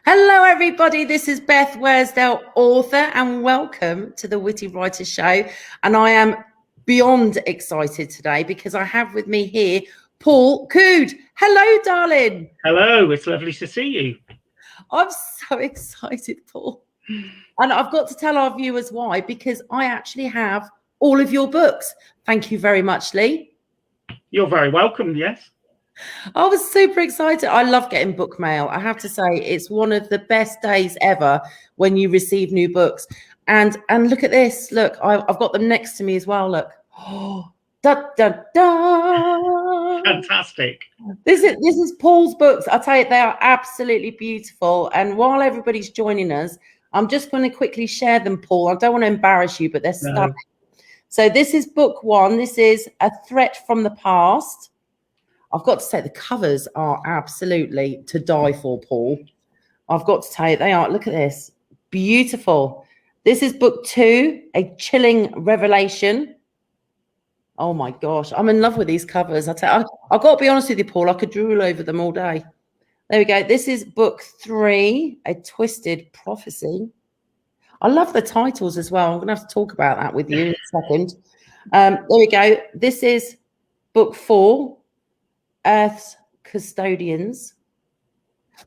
Hello, everybody. This is Beth Worsdell, author, and welcome to the Witty Writers Show. And I am beyond excited today because I have with me here Paul Cude. Hello, darling. Hello, it's lovely to see you. I'm so excited, Paul. And I've got to tell our viewers why, because I actually have all of your books. Thank you very much, Lee. You're very welcome, yes. I was super excited. I love getting book mail. I have to say, it's one of the best days ever when you receive new books. And look at this. Look, I've got them next to me as well. Look. Oh, da, da, da. Fantastic. This is Paul's books. I tell you, they are absolutely beautiful. And while everybody's joining us, I'm just going to quickly share them, Paul. I don't want to embarrass you, but they're stunning. So this is book one. This is A Threat from the Past. I've got to say the covers are absolutely to die for, Paul. I've got to tell you, they are. Look at this. Beautiful. This is book two, A Chilling Revelation. Oh, my gosh. I'm in love with these covers. I've got to be honest with you, Paul. I could drool over them all day. There we go. This is book three, A Twisted Prophecy. I love the titles as well. I'm going to have to talk about that with you in a second. There we go. This is book four, Earth's Custodians.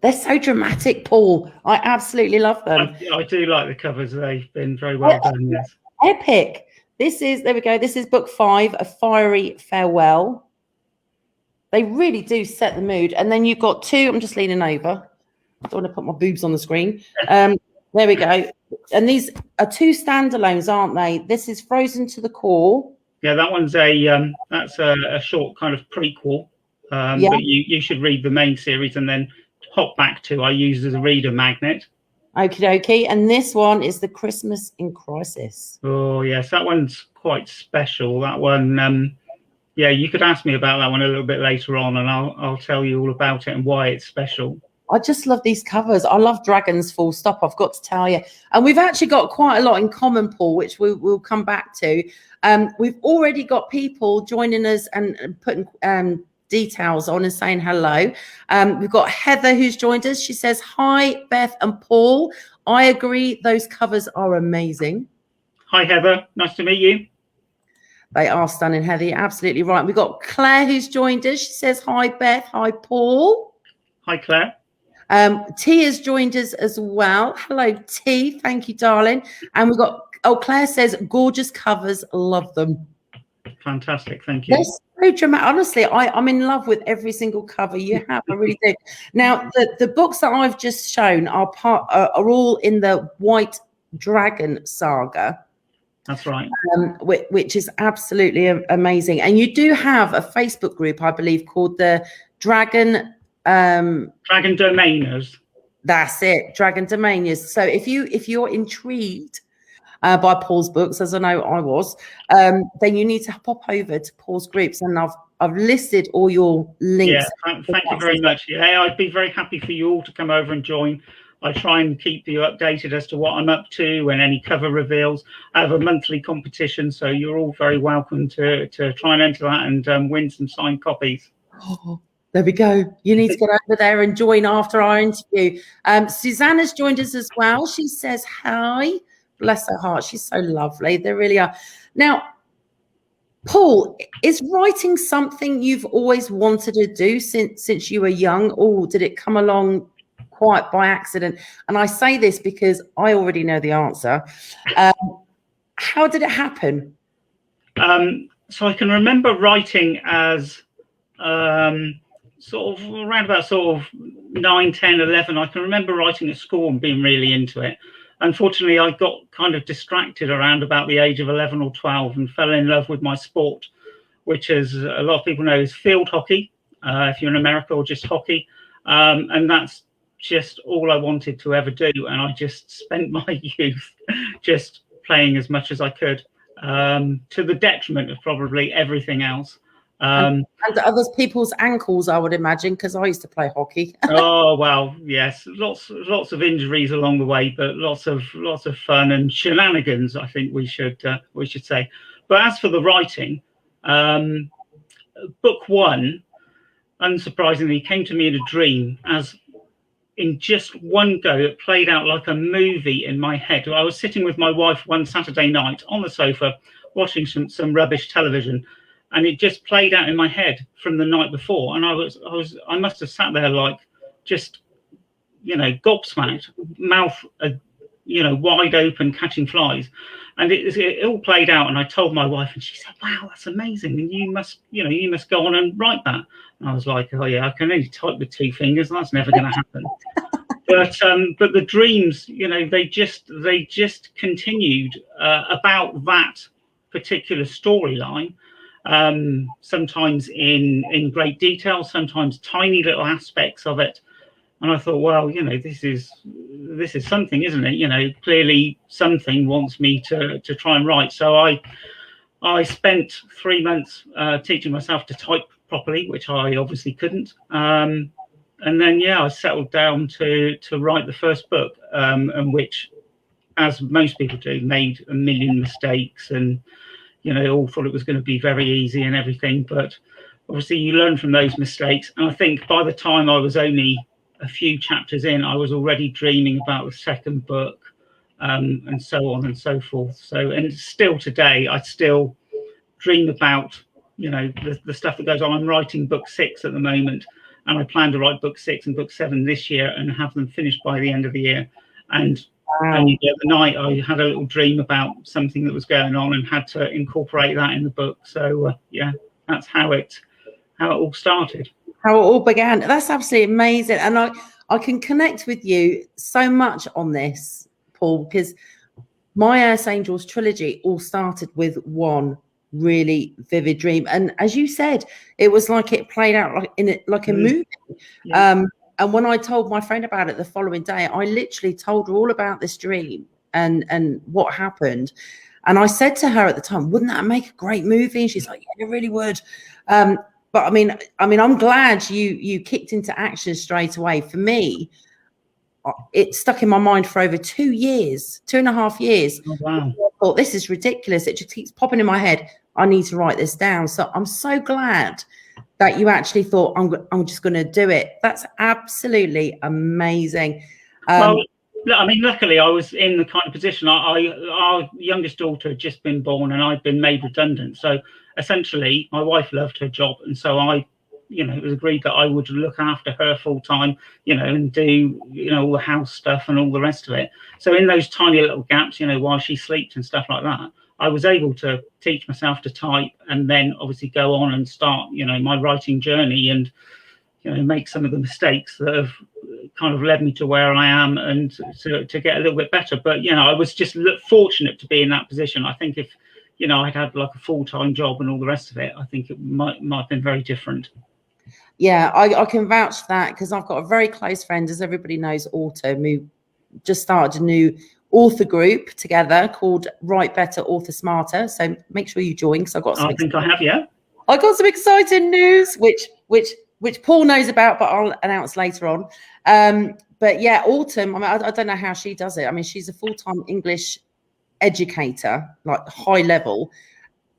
They're so dramatic, Paul. I absolutely love them. I do like the covers. They've been very well done, yes. Epic. This is, there we go. This is book five, A Fiery Farewell. They really do set the mood. And then you've got two, I'm just leaning over. I don't want to put my boobs on the screen. There we go. And these are two standalones, aren't they? This is Frozen to the Core. Yeah, that one's that's a short kind of prequel. But you should read the main series and then hop back to I use as a reader magnet. Okie dokie. And this one is The Christmas in Crisis. Oh, yes, that one's quite special. That one, yeah, you could ask me about that one a little bit later on and I'll tell you all about it and why it's special. I just love these covers. I love dragons, full stop, I've got to tell you. And we've actually got quite a lot in common, Paul, which we'll come back to. We've already got people joining us and putting details on and saying hello. We've got Heather who's joined us. She says, hi, Beth and Paul. I agree. Those covers are amazing. Hi, Heather. Nice to meet you. They are stunning, Heather. You're absolutely right. We've got Claire who's joined us. She says, hi, Beth. Hi, Paul. Hi, Claire. T has joined us as well. Hello, T. Thank you, darling. And we've got, Claire says, gorgeous covers. Love them. Fantastic. Thank you. They're so dramatic. Honestly, I'm in love with every single cover you have. I really do. Now, the books that I've just shown are all in the White Dragon saga. That's right. Which is absolutely amazing. And you do have a Facebook group, I believe, called the Dragon Domainers. That's it, Dragon Domainers. So if you're intrigued by Paul's books, as I know I was, then you need to pop over to Paul's groups, and I've listed all your links. Yeah, thank you very much. Yeah, I'd be very happy for you all to come over and join. I try and keep you updated as to what I'm up to and any cover reveals. I have a monthly competition, so you're all very welcome to try and enter that and win some signed copies. Oh, there we go. You need to get over there and join after our interview. Susanna's joined us as well. She says hi. Bless her heart. She's so lovely. They really are. Now, Paul, is writing something you've always wanted to do since you were young, or did it come along quite by accident? And I say this because I already know the answer. How did it happen? So I can remember writing as sort of around about sort of 9, 10, 11. I can remember writing at school and being really into it. Unfortunately, I got kind of distracted around about the age of 11 or 12 and fell in love with my sport, which, as a lot of people know, is field hockey, if you're in America, or just hockey. And that's just all I wanted to ever do. And I just spent my youth just playing as much as I could, to the detriment of probably everything else. And other people's ankles, I would imagine, because I used to play hockey. Oh well, yes, lots of injuries along the way, but lots of fun and shenanigans, I think we should say. But as for the writing, book one, unsurprisingly, came to me in a dream, as in just one go, it played out like a movie in my head. I was sitting with my wife one Saturday night on the sofa watching some rubbish television, and it just played out in my head from the night before. And I must have sat there like just, you know, gobsmacked, mouth, you know, wide open, catching flies. And it all played out. And I told my wife, and she said, "Wow, that's amazing. And you must go on and write that." And I was like, "Oh yeah, I can only type with 2 fingers. That's never going to happen." But the dreams, you know, they just continued about that particular storyline. Sometimes in great detail, sometimes tiny little aspects of it. And I thought, well, you know, this is something, isn't it? You know, clearly something wants me to try and write. So I spent 3 months teaching myself to type properly, which I obviously couldn't. And then, yeah, I settled down to write the first book, and which, as most people do, made a million mistakes, and, you know, all thought it was going to be very easy and everything. But obviously you learn from those mistakes. And I think by the time I was only a few chapters in, I was already dreaming about the second book, and so on and so forth. So, and still today, I still dream about, you know, the stuff that goes on. I'm writing book 6 at the moment, and I plan to write book 6 and book 7 this year and have them finished by the end of the year. And only the other night, I had a little dream about something that was going on and had to incorporate that in the book. So yeah, that's how it all started. How it all began. That's absolutely amazing. And I can connect with you so much on this, Paul, because my Earth Angels trilogy all started with one really vivid dream. And as you said, it was like it played out like a movie. Yeah. And when I told my friend about it the following day, I literally told her all about this dream and what happened. And I said to her at the time, "Wouldn't that make a great movie?" And she's like, "Yeah, it really would." But I mean, I'm glad you kicked into action straight away. For me, it stuck in my mind for over 2 years, 2.5 years. Oh, wow. I thought, this is ridiculous. It just keeps popping in my head. I need to write this down. So I'm so glad that you actually thought, I'm just going to do it. That's absolutely amazing. Well, I mean, luckily I was in the kind of position. Our youngest daughter had just been born, and I'd been made redundant. So essentially, my wife loved her job, and so it was agreed that I would look after her full time, you know, and do, you know, all the house stuff and all the rest of it. So in those tiny little gaps, you know, while she slept and stuff like that, I was able to teach myself to type, and then obviously go on and start, you know, my writing journey, and, you know, make some of the mistakes that have kind of led me to where I am, and to get a little bit better. But, you know, I was just fortunate to be in that position. I think if, you know, I'd had like a full-time job and all the rest of it, I think it might have been very different. Yeah, I can vouch for that, because I've got a very close friend, as everybody knows, Autumn, who just started a new author group together called Write Better, Author Smarter. So make sure you join, because I've got some. I think I have, yeah. I got some exciting news, which Paul knows about, but I'll announce later on. But yeah, Autumn, I mean, I don't know how she does it. I mean, she's a full-time English educator, like high level,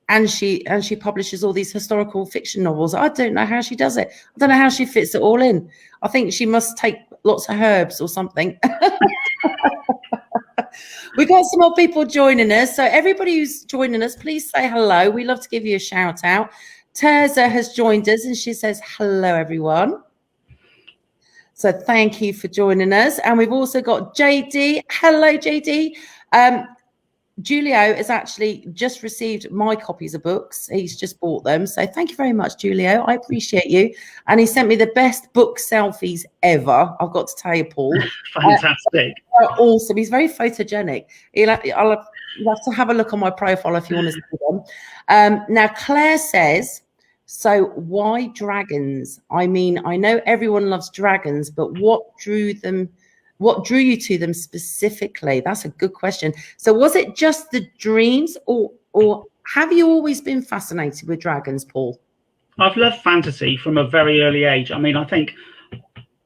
and she publishes all these historical fiction novels. I don't know how she does it. I don't know how she fits it all in. I think she must take lots of herbs or something. We've got some more people joining us. So everybody who's joining us, please say hello. We love to give you a shout out. Terza has joined us, and she says, "Hello, everyone." So thank you for joining us. And we've also got JD. Hello, JD. Julio has actually just received my copies of books. He's just bought them. So thank you very much, Julio. I appreciate you. And he sent me the best book selfies ever. I've got to tell you, Paul. Fantastic. Awesome. He's very photogenic. You'll have to have a look on my profile if you want to see them. Now, Claire says, so why dragons? I mean, I know everyone loves dragons, but what drew you to them specifically? That's a good question. So was it just the dreams, or have you always been fascinated with dragons, Paul? I've loved fantasy from a very early age. I mean, I think,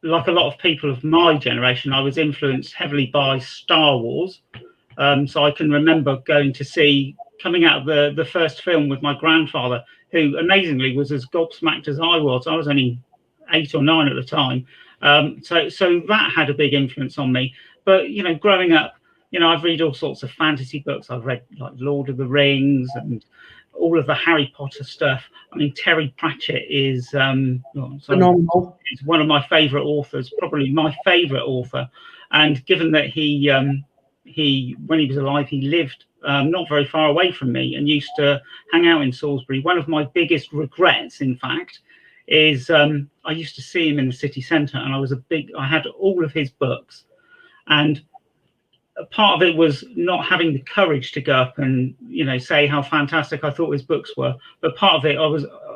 like a lot of people of my generation, I was influenced heavily by Star Wars. So I can remember coming out of the first film with my grandfather, who amazingly was as gobsmacked as I was. I was only 8 or 9 at the time. So that had a big influence on me. But, growing up, I've read all sorts of fantasy books. I've read like Lord of the Rings and all of the Harry Potter stuff. I mean, Terry Pratchett is phenomenal. He's one of my favorite authors, probably my favorite author. And given that he when he was alive, he lived not very far away from me and used to hang out in Salisbury. One of my biggest regrets, in fact, is I used to see him in the city centre, and I had all of his books, and part of it was not having the courage to go up and say how fantastic I thought his books were, but part of it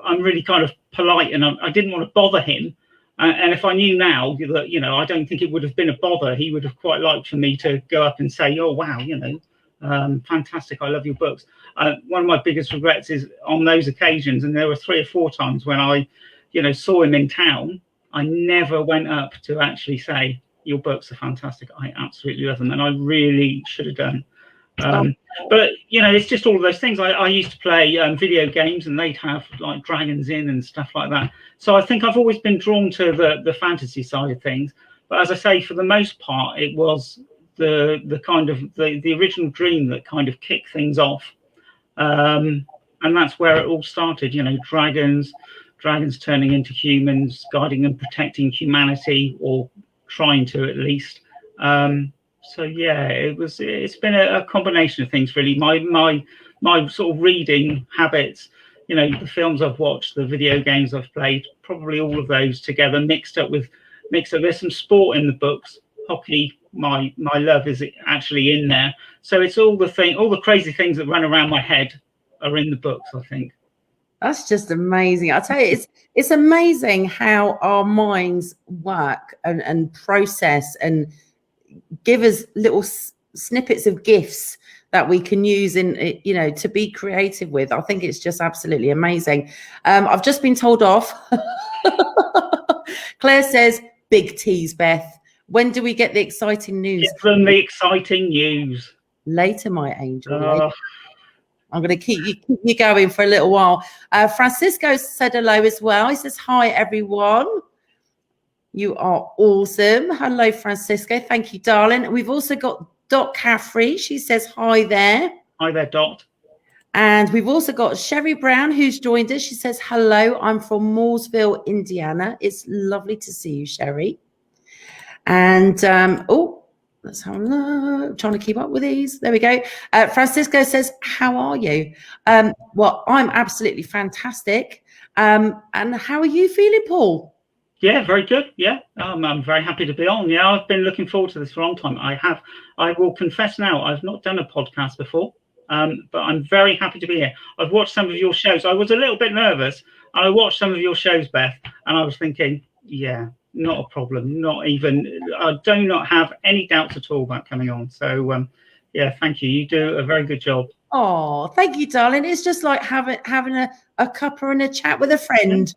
I'm really kind of polite, and I didn't want to bother him. And if I knew now that, I don't think it would have been a bother. He would have quite liked for me to go up and say, oh, wow, fantastic. I love your books. One of my biggest regrets is on those occasions, and there were 3 or 4 times when I, saw him in town, I never went up to actually say, your books are fantastic. I absolutely love them. And I really should have done. But, it's just all of those things. I used to play video games, and they'd have like dragons in and stuff like that. So I think I've always been drawn to the fantasy side of things. But as I say, for the most part, it was the kind of the original dream that kind of kicked things off. And that's where it all started, dragons turning into humans, guiding and protecting humanity, or trying to at least. So yeah, it's been a combination of things, really. My sort of reading habits, the films I've watched, the video games I've played, probably all of those together, mixed up. There's some sport in the books. Hockey, my love is actually in there. So it's all the crazy things that run around my head are in the books, I think. That's just amazing. I tell you, it's amazing how our minds work and process and give us little snippets of gifts that we can use to be creative with. I think it's just absolutely amazing. I've just been told off. Claire says, big tease, Beth. When do we get the exciting news? Give them the exciting news. Later, my angel. Later. I'm going to keep you going for a little while. Francisco said hello as well. He says, hi, everyone. You are awesome. Hello, Francisco. Thank you, darling. We've also got Dot Caffrey. She says, hi there. Hi there, Dot. And we've also got Sherry Brown, who's joined us. She says, hello, I'm from Mooresville, Indiana. It's lovely to see you, Sherry. And, let's have a look. I'm trying to keep up with these. There we go. Francisco says, how are you? Well, I'm absolutely fantastic. And how are you feeling, Paul? Yeah, very good. Yeah, I'm very happy to be on. Yeah, I've been looking forward to this for a long time. I will confess now, I've not done a podcast before, but I'm very happy to be here. I've watched some of your shows. I was a little bit nervous. I watched some of your shows, Beth, and I was thinking, yeah, not a problem. I do not have any doubts at all about coming on. So, yeah, thank you. You do a very good job. Oh, thank you, darling. It's just like having a cuppa and a chat with a friend.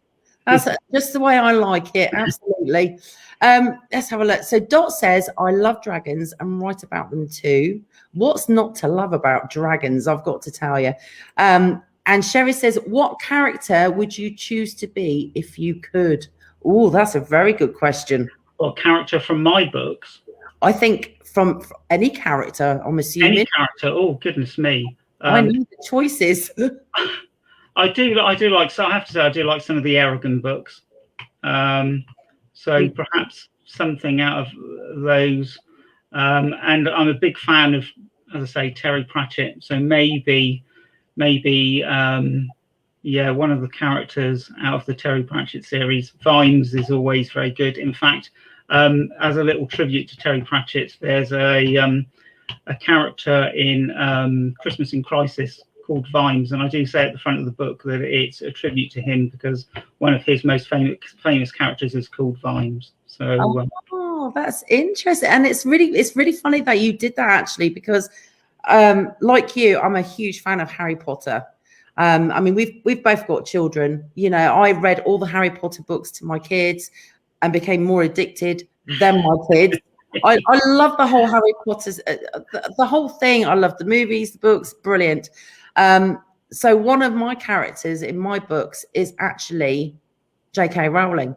That's just the way I like it. Absolutely. Let's have a look. So Dot says, I love dragons and write about them too. What's not to love about dragons? I've got to tell you. And Sherry says, what character would you choose to be if you could? Oh, that's a very good question. Well, character from my books? I think from any character, I'm assuming. Any character? Oh, goodness me. I need the choices. I do like, so I have to say, I do like some of the Aragon books. So perhaps something out of those. And I'm a big fan of, as I say, Terry Pratchett. So maybe, one of the characters out of the Terry Pratchett series. Vimes is always very good. In fact, as a little tribute to Terry Pratchett, there's a character in Christmas in Crisis called Vimes, and I do say at the front of the book that it's a tribute to him because one of his most famous characters is called Vimes. So that's interesting, and it's really funny that you did that actually, because like you, I'm a huge fan of Harry Potter. I mean, we've both got children. I read all the Harry Potter books to my kids and became more addicted than my kids. I love the whole Harry Potter's the whole thing. I love the movies, the books, brilliant. So one of my characters in my books is actually J.K. Rowling.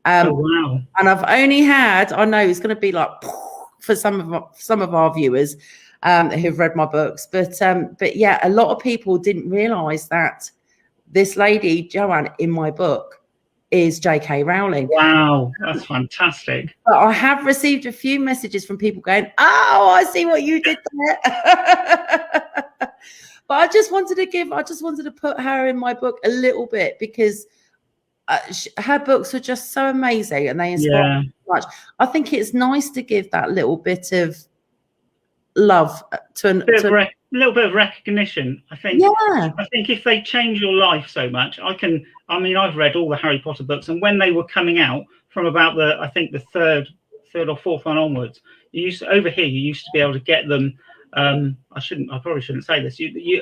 Oh, wow. And I've only had, I know it's going to be like for some of our viewers who've read my books, but yeah, a lot of people didn't realize that this lady Joanne in my book is J.K. Rowling. Wow, that's fantastic. But I have received a few messages from people going, "Oh, I see what you did there." But I just wanted to put her in my book a little bit because her books are just so amazing and they inspire me so much. I think it's nice to give that little bit of love to a little bit of recognition. I think. Yeah. I think if they change your life so much, I've read all the Harry Potter books, and when they were coming out from about the third or fourth one onwards, you used to be able to get them. I probably shouldn't say this.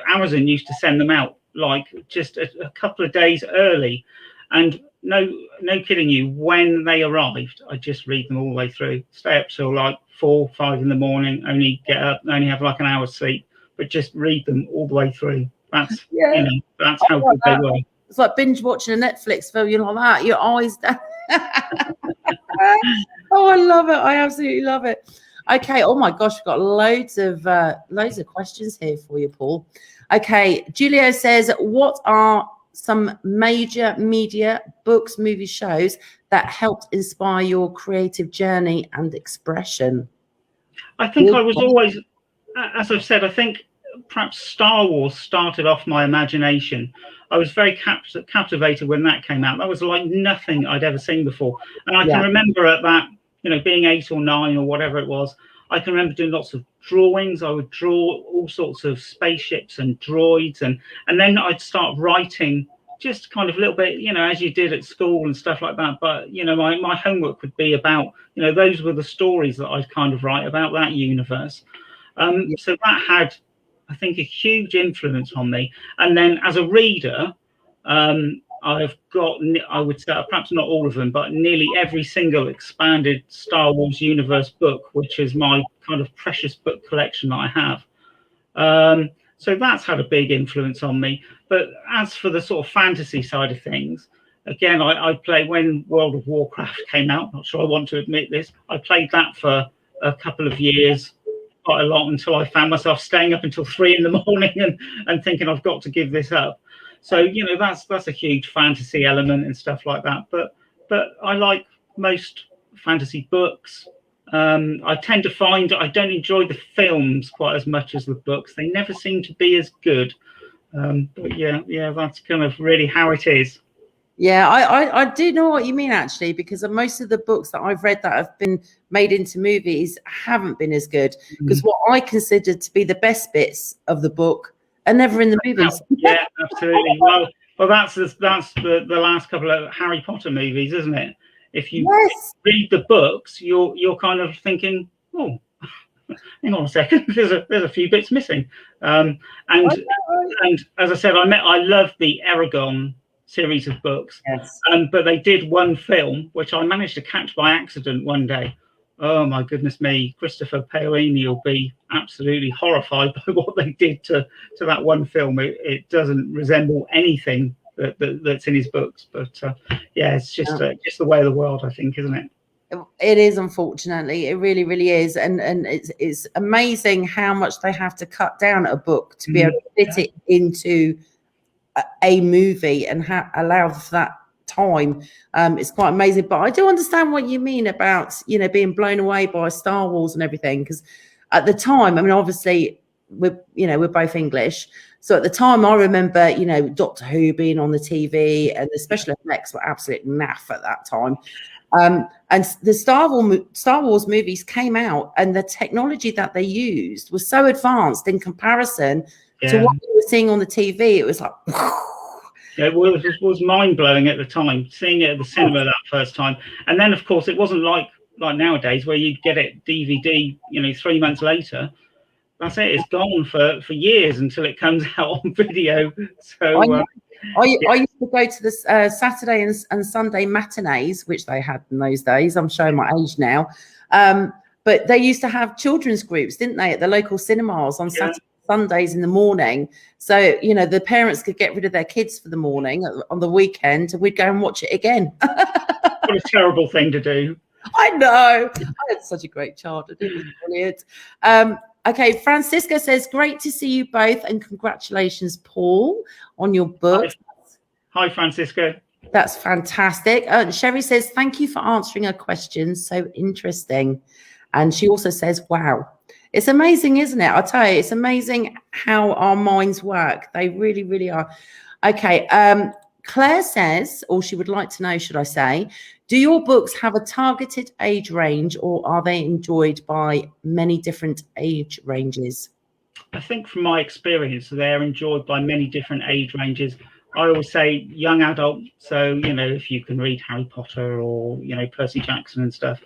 Amazon used to send them out like just a couple of days early, and no kidding you, when they arrived, I just read them all the way through. Stay up till like 4, 5 in the morning. Only get up, only have like an hour's sleep, but just read them all the way through. That's that's how good they were. It's like binge watching a Netflix film, like that. Your eyes down. Oh, I love it. I absolutely love it. Okay. Oh my gosh, we've got loads of questions here for you, Paul. Okay. Julio says, what are some major media, books, movies, shows that helped inspire your creative journey and expression? I think I was always, as I've said, I think perhaps Star Wars started off my imagination. I was very captivated when that came out. That was like nothing I'd ever seen before. And I can remember at that, being 8 or 9 or whatever it was, I can remember doing lots of drawings. I would draw all sorts of spaceships and droids, and then I'd start writing just kind of a little bit, as you did at school and stuff like that. But, my homework would be about, those were the stories that I'd kind of write about that universe. So that had, I think, a huge influence on me. And then as a reader, I've got, I would say, perhaps not all of them, but nearly every single expanded Star Wars universe book, which is my kind of precious book collection that I have. So that's had a big influence on me. But as for the sort of fantasy side of things, again, I played when World of Warcraft came out. Not sure I want to admit this. I played that for a couple of years, quite a lot, until I found myself staying up until 3 in the morning and thinking I've got to give this up. So, that's a huge fantasy element and stuff like that. But I like most fantasy books. I tend to find I don't enjoy the films quite as much as the books. They never seem to be as good. But yeah, that's kind of really how it is. Yeah, I do know what you mean, actually, because most of the books that I've read that have been made into movies haven't been as good. Because what I consider to be the best bits of the book are never in the movies. Yeah, absolutely. Well, that's the last couple of Harry Potter movies, isn't it? If you read the books, you're kind of thinking, oh, hang on a second, there's a few bits missing. And as I said, I love the Eragon series of books. Yes. But they did one film which I managed to catch by accident one day. Oh my goodness me, Christopher Paolini will be absolutely horrified by what they did to that one film. It doesn't resemble anything that's in his books. But it's just the way of the world, I think, isn't it? It is, unfortunately. It really, really is. And it's amazing how much they have to cut down a book to be able to fit it into a movie and allow for that time. It's quite amazing. But I do understand what you mean about, being blown away by Star Wars and everything. Because at the time, obviously, we're both English. So at the time, I remember, Doctor Who being on the TV, and the special effects were absolutely naff at that time. And the Star Wars movies came out, and the technology that they used was so advanced in comparison to what we were seeing on the TV. It was like, it was mind blowing at the time, seeing it at the cinema that first time. And then, of course, it wasn't like nowadays where you get it DVD, 3 months later. That's it. It's gone for years until it comes out on video. So I used to go to the Saturday and Sunday matinees, which they had in those days. I'm showing my age now. But they used to have children's groups, didn't they, at the local cinemas on Saturday, Sundays in the morning. So, the parents could get rid of their kids for the morning on the weekend, and we'd go and watch it again. What a terrible thing to do. I know. I had such a great childhood. It was brilliant. Okay, Francisca says, great to see you both, and congratulations, Paul, on your book. Hi, Francisca. That's fantastic. Sherry says, thank you for answering her questions. So interesting. And she also says, wow. It's amazing, isn't it? I'll tell you, it's amazing how our minds work. They really, really are. Okay. Claire says, or she would like to know, should I say, do your books have a targeted age range, or are they enjoyed by many different age ranges? I think from my experience, they're enjoyed by many different age ranges. I always say young adult. So, you know, if you can read Harry Potter or, you know, Percy Jackson and stuff,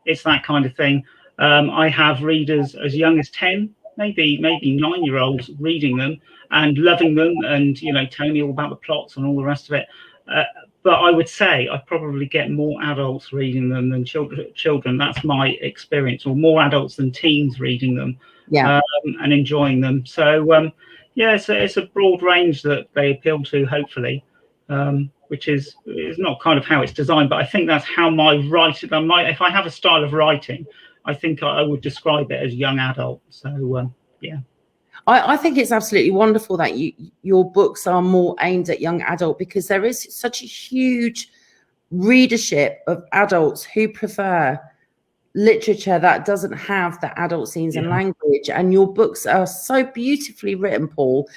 it's that kind of thing. I have readers as young as 10, maybe 9-year-olds reading them and loving them and, you know, telling me all about the plots and all the rest of it. But I would say I probably get more adults reading them than children. That's my experience, or more adults than teens reading them, and enjoying them. So, yeah, it's a broad range that they appeal to, hopefully, which is not kind of how it's designed, but I think that's how if I have a style of writing, I think I would describe it as young adult. So, yeah. I think it's absolutely wonderful that your books are more aimed at young adult, because there is such a huge readership of adults who prefer literature that doesn't have the adult scenes and language. And your books are so beautifully written, Paul.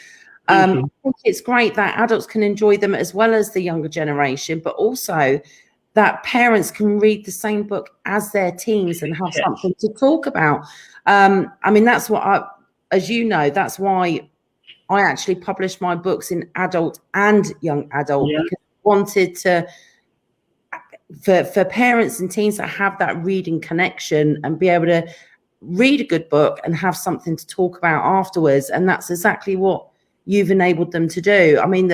I think it's great that adults can enjoy them as well as the younger generation, but also that parents can read the same book as their teens and have something to talk about. I mean, that's what as you know, that's why I actually published my books in adult and young adult, because I wanted to, for parents and teens to have that reading connection and be able to read a good book and have something to talk about afterwards. And that's exactly what you've enabled them to do. I mean,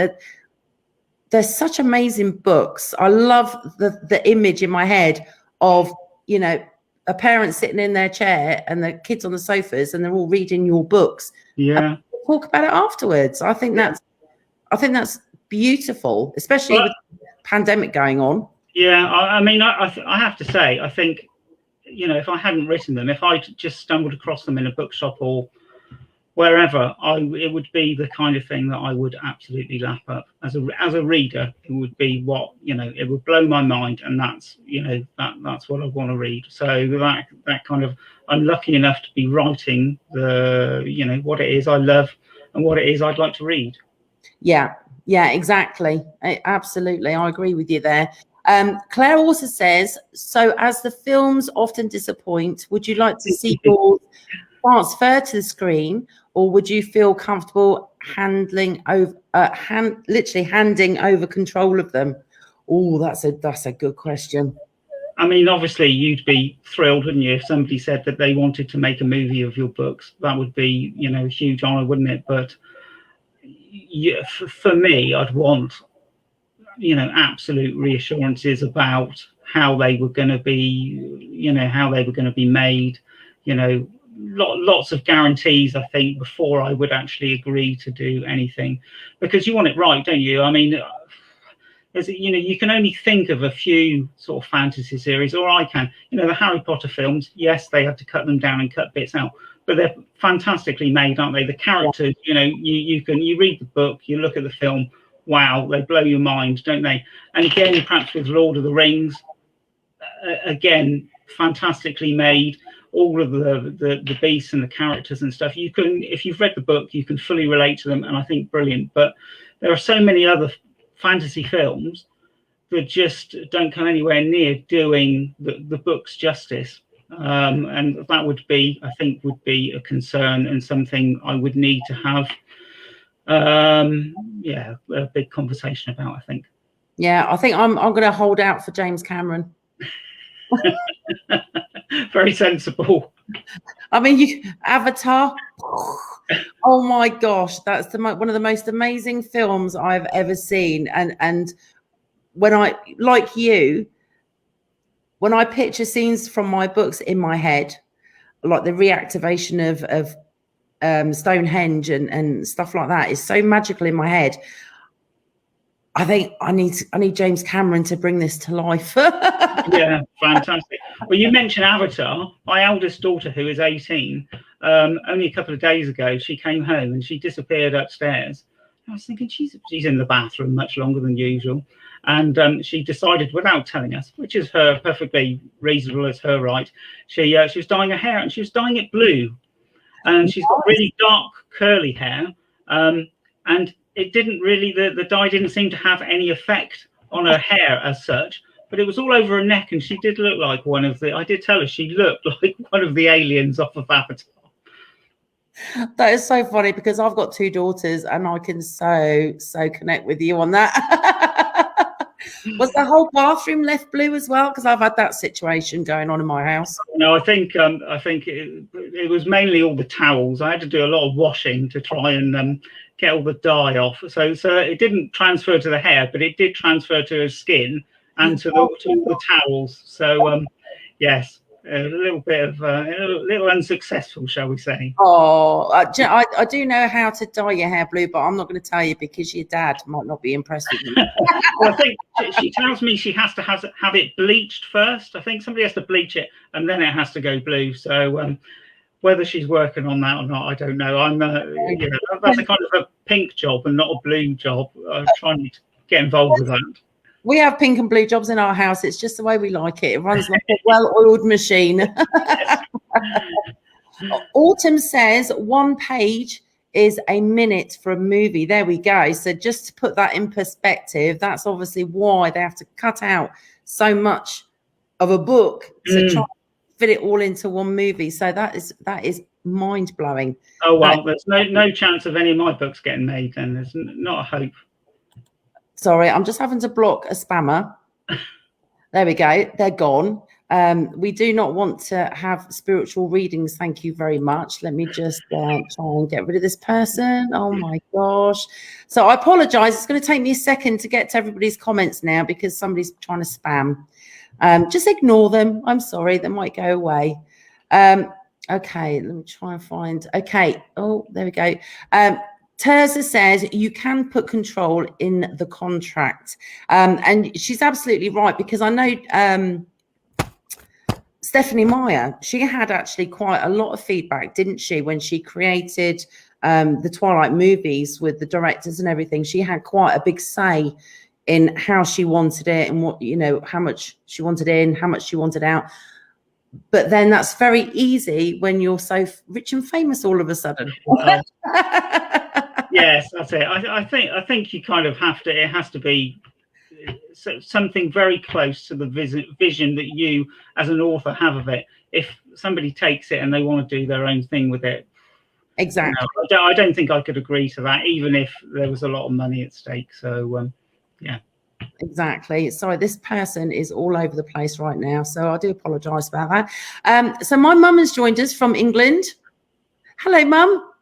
there's such amazing books. I love the image in my head of, you know, a parent sitting in their chair and the kids on the sofas, and they're all reading your books. Yeah, talk about it afterwards. I think that's beautiful, especially with the pandemic going on. Yeah, I mean, I have to say, I think, you know, if I hadn't written them, if I just stumbled across them in a bookshop or wherever, it would be the kind of thing that I would absolutely lap up as a reader. It would be what, you know, it would blow my mind, and that's, you know, that's what I want to read. So that kind of, I'm lucky enough to be writing you know, what it is I love and what it is I'd like to read. Yeah, exactly. Absolutely, I agree with you there. Claire also says, so as the films often disappoint, would you like to see yours transfer to the screen, or would you feel comfortable handing over control of them? Oh, that's a good question. I mean, obviously, you'd be thrilled, wouldn't you, if somebody said that they wanted to make a movie of your books? That would be, you know, a huge honor, wouldn't it? But yeah, for me, I'd want, you know, absolute reassurances about how they were going to be, you know, how they were going to be made, you know, lots of guarantees, I think, before I would actually agree to do anything, because you want it right, don't you? I mean, you know, you can only think of a few sort of fantasy series, or I can, you know, the Harry Potter films. Yes, they had to cut them down and cut bits out, but they're fantastically made, aren't they? The characters, you know, you read the book, you look at the film, wow, they blow your mind, don't they? And again, perhaps with Lord of the Rings, again, fantastically made. All of the beasts and the characters and stuff, you can, if you've read the book, you can fully relate to them, and I think brilliant. But there are so many other fantasy films that just don't come anywhere near doing the book's justice, and that would be, I think, would be a concern and something I would need to have a big conversation about, I think. Yeah, I think I'm going to hold out for James Cameron. Very sensible. I mean, Avatar. Oh my gosh, that's one of the most amazing films I've ever seen. And when I, like you, when I picture scenes from my books in my head, like the reactivation of Stonehenge and stuff like that, is so magical in my head. I think I need James Cameron to bring this to life. Yeah, fantastic. Well, you mentioned Avatar. My eldest daughter, who is 18, only a couple of days ago, she came home and she disappeared upstairs. I was thinking she's in the bathroom much longer than usual, and she decided, without telling us, which is her perfectly reasonable, as her right, she was dyeing her hair, and she was dyeing it blue, and she's got really dark curly hair, and it didn't really, the dye didn't seem to have any effect on her hair as such, but it was all over her neck, and she did look like one of the, I did tell her she looked like one of the aliens off of Avatar. That is so funny, because I've got 2 daughters and I can so connect with you on that. Was the whole bathroom left blue as well? Because I've had that situation going on in my house. No, I think it was mainly all the towels. I had to do a lot of washing to try and get all the dye off. So it didn't transfer to the hair, but it did transfer to her skin and to the towels. So yes, a little bit of a little unsuccessful, shall we say? Oh, I do know how to dye your hair blue, but I'm not going to tell you because your dad might not be impressed with you. Well, I think she tells me she has to have it bleached first. I think somebody has to bleach it and then it has to go blue. So whether she's working on that or not, I don't know. That's a kind of a pink job and not a blue job. I'm trying to get involved with that. We have pink and blue jobs in our house. It's just the way we like it. It runs like a well-oiled machine. Autumn says 1 page is a minute for a movie. There we go. So just to put that in perspective, that's obviously why they have to cut out so much of a book to try and fit it all into one movie. So that is mind-blowing. Oh, well, there's no chance of any of my books getting made then. There's not a hope. Sorry, I'm just having to block a spammer. There we go. They're gone. We do not want to have spiritual readings. Thank you very much. Let me just try and get rid of this person. Oh, my gosh. So I apologize. It's going to take me a second to get to everybody's comments now because somebody's trying to spam. Just ignore them. I'm sorry. They might go away. Okay, let me try and find. Okay. Oh, there we go. Terza says you can put control in the contract. And she's absolutely right, because I know Stephanie Meyer, she had actually quite a lot of feedback, didn't she, when she created the Twilight movies with the directors and everything. She had quite a big say in how she wanted it and what, how much she wanted in, how much she wanted out. But then that's very easy when you're so rich and famous all of a sudden. Yes, that's it. I think you kind of have to. It has to be something very close to the vision that you, as an author, have of it. If somebody takes it and they want to do their own thing with it, exactly. I don't think I could agree to that, even if there was a lot of money at stake. So, yeah. Exactly. Sorry, this person is all over the place right now, so I do apologise about that. So my mum has joined us from England. Hello, Mum.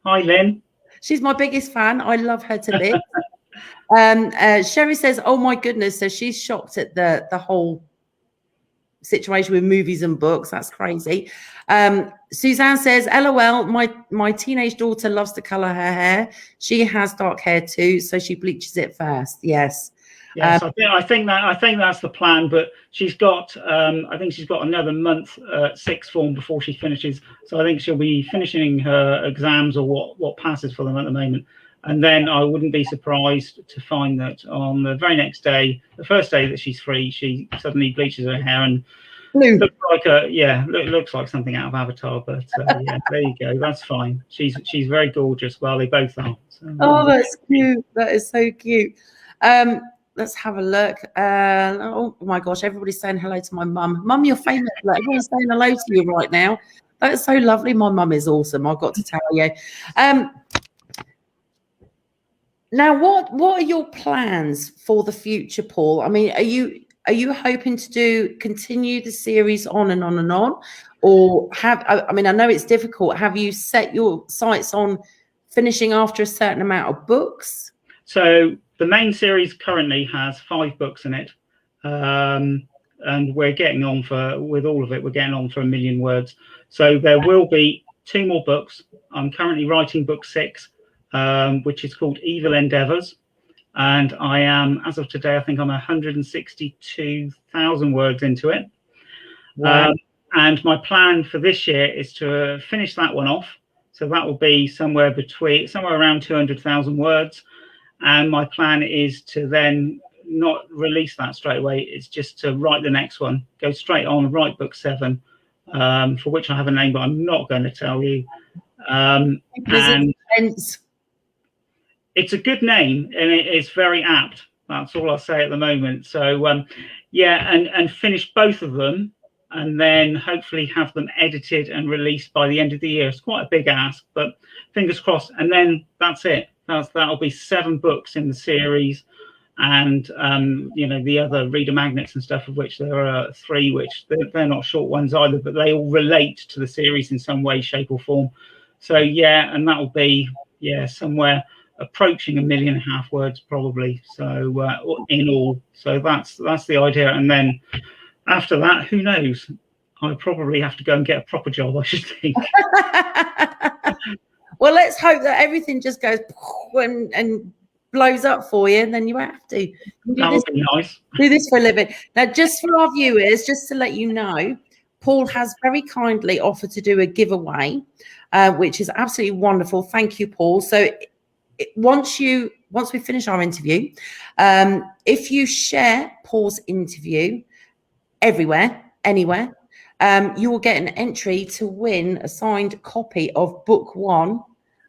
Hi, Lynn. She's my biggest fan. I love her to bits. Sherry says, "Oh my goodness!" So she's shocked at the whole situation with movies and books. That's crazy. Suzanne says, "LOL. My teenage daughter loves to colour her hair. She has dark hair too, so she bleaches it first." Yes. Yes, I think that's the plan. But she's got, I think she's got another month sixth form before she finishes. So I think she'll be finishing her exams or what passes for them at the moment. And then I wouldn't be surprised to find that on the very next day, the first day that she's free, she suddenly bleaches her hair and looks like looks like something out of Avatar. But yeah, there you go. That's fine. She's very gorgeous. Well, they both are. So, that's cute. That is so cute. Let's have a look. Oh my gosh, everybody's saying hello to my mum. Mum, you're famous. Everyone's saying hello to you right now. That's so lovely. My mum is awesome, I've got to tell you. Now, what are your plans for the future, Paul? I mean, are you hoping to continue the series on and on and on? Or I know it's difficult. Have you set your sights on finishing after a certain amount of books? So the main series currently has 5 books in it, and we're getting on with all of it. We're getting on for 1 million words. So there will be 2 more books. I'm currently writing book 6, which is called Evil Endeavors, and I am, as of today, I think I'm 162,000 words into it. Wow. And my plan for this year is to finish that one off. So that will be somewhere around 200,000 words. And my plan is to then not release that straight away. It's just to write the next one, go straight on, write book 7, for which I have a name, but I'm not going to tell you. And it's a good name, and it is very apt. That's all I'll say at the moment. So, yeah, and finish both of them, and then hopefully have them edited and released by the end of the year. It's quite a big ask, but fingers crossed. And then that's it. That'll be 7 books in the series, and you know, the other reader magnets and stuff, of which there are 3, which they're not short ones either, but they all relate to the series in some way, shape, or form. So yeah, and that'll be somewhere approaching 1.5 million words probably. So in all, so that's the idea. And then after that, who knows? I probably have to go and get a proper job, I should think. Well, let's hope that everything just goes and blows up for you, and then you have to. That would be nice. Do this for a living. Now, just for our viewers, just to let you know, Paul has very kindly offered to do a giveaway, which is absolutely wonderful. Thank you, Paul. So once we finish our interview, if you share Paul's interview everywhere, anywhere, you will get an entry to win a signed copy of book 1,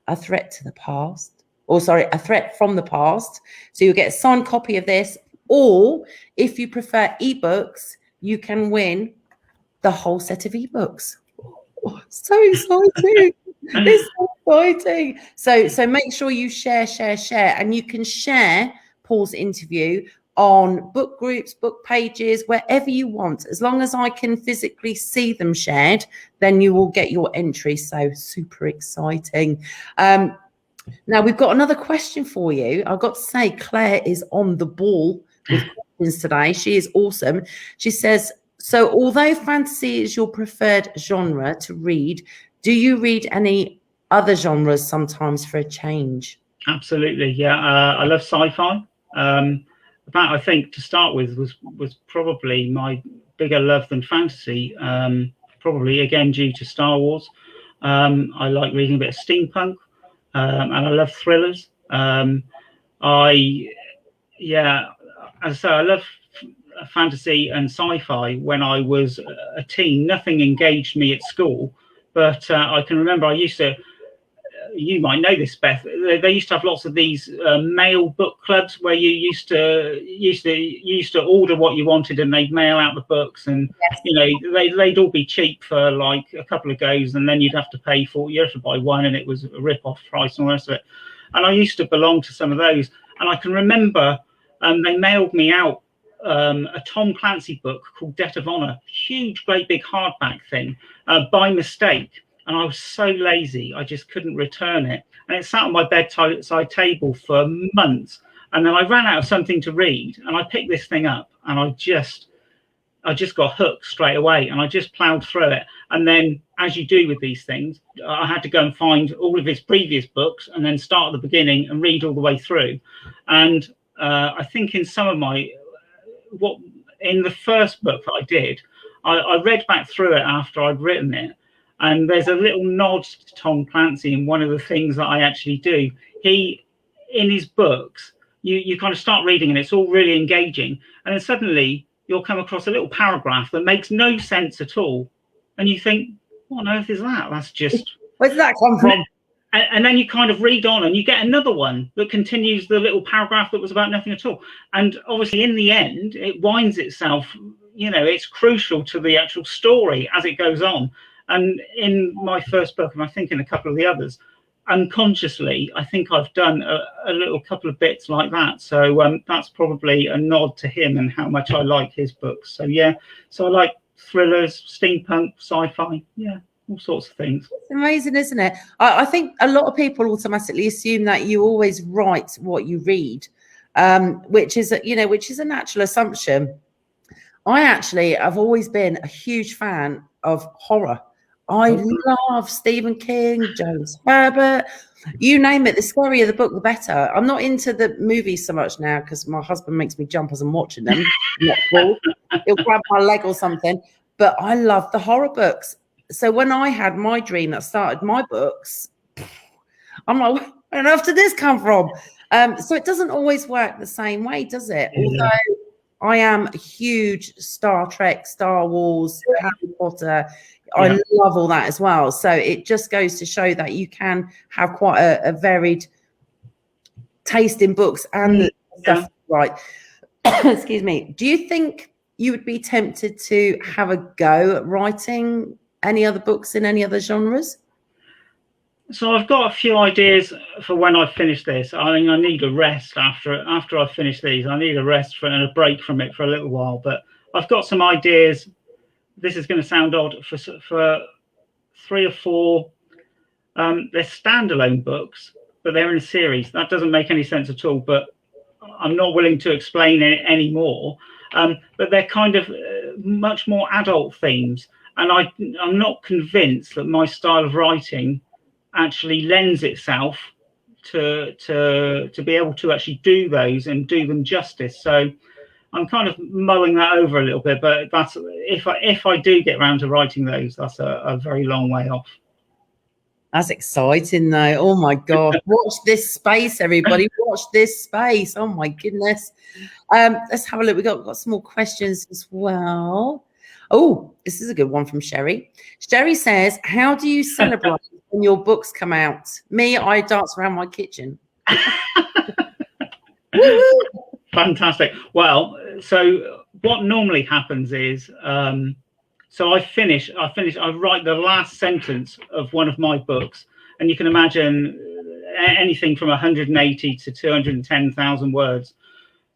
A Threat to the Past, or sorry, A Threat from the Past. So you'll get a signed copy of this, or if you prefer ebooks, you can win the whole set of ebooks. Oh, so exciting. It's so exciting. So make sure you share, and you can share Paul's interview on book groups, book pages, wherever you want. As long as I can physically see them shared, then you will get your entry. So super exciting. Now we've got another question for you. I've got to say, Claire is on the ball with questions today. She is awesome. She says, so although fantasy is your preferred genre to read, do you read any other genres sometimes for a change? Absolutely, yeah. I love sci-fi. That, I think, to start with, was probably my bigger love than fantasy. Probably again due to Star Wars. I like reading a bit of steampunk, and I love thrillers. As I say, I love fantasy and sci-fi. When I was a teen, nothing engaged me at school, but I can remember I used to. You might know this, Beth. They used to have lots of these mail book clubs where you used to order what you wanted, and they'd mail out the books, and yes, you know, they'd all be cheap for like a couple of goes, and then you'd have to pay for, you have to buy one, and it was a rip-off price and all the rest of it. And I used to belong to some of those, and I can remember they mailed me out a Tom Clancy book called Debt of Honor, huge, great big hardback thing, by mistake. And I was so lazy, I just couldn't return it. And it sat on my bedside table for months. And then I ran out of something to read, and I picked this thing up, and I just got hooked straight away, and I just plowed through it. And then, as you do with these things, I had to go and find all of his previous books and then start at the beginning and read all the way through. And I think in some of in the first book that I did, I read back through it after I'd written it. And there's a little nod to Tom Clancy in one of the things that I actually do. In his books, you kind of start reading and it's all really engaging. And then suddenly you'll come across a little paragraph that makes no sense at all. And you think, what on earth is that? That's just... Where's that come from? And then you kind of read on and you get another one that continues the little paragraph that was about nothing at all. And obviously in the end, it winds itself, you know, it's crucial to the actual story as it goes on. And in my first book, and I think in a couple of the others, unconsciously, I think I've done a little couple of bits like that. So that's probably a nod to him and how much I like his books. So yeah, so I like thrillers, steampunk, sci-fi, yeah, all sorts of things. It's amazing, isn't it? I think a lot of people automatically assume that you always write what you read, which is a natural assumption. I've always been a huge fan of horror. I love Stephen King, James Herbert, you name it. The scarier the book, the better. I'm not into the movies so much now because my husband makes me jump as I'm watching them. He'll grab my leg or something. But I love the horror books. So when I had my dream that started my books, I'm like, where on earth did this come from? So it doesn't always work the same way, does it? Yeah. Although I am a huge Star Trek, Star Wars, Harry Potter. I love all that as well. So it just goes to show that you can have quite a varied taste in books and stuff. Right. Excuse me. Do you think you would be tempted to have a go at writing any other books in any other genres? So I've got a few ideas for when I finish this. I mean, I need a rest after I finish these. I need a rest and a break from it for a little while. But I've got some ideas. This is going to sound odd for 3 or 4. They're standalone books, but they're in a series. That doesn't make any sense at all. But I'm not willing to explain it anymore. But they're kind of much more adult themes, and I'm not convinced that my style of writing actually lends itself to be able to actually do those and do them justice. So I'm kind of mulling that over a little bit, but that's if I do get around to writing those, that's a very long way off. That's exciting though. Oh my God. Watch this space, everybody. Watch this space. Oh my goodness. Let's have a look. We've got some more questions as well. Oh, this is a good one from Sherry. Sherry says, how do you celebrate when your books come out? Me, I dance around my kitchen. Fantastic. Well, so what normally happens is, so I write the last sentence of one of my books, and you can imagine anything from 180 to 210,000 words.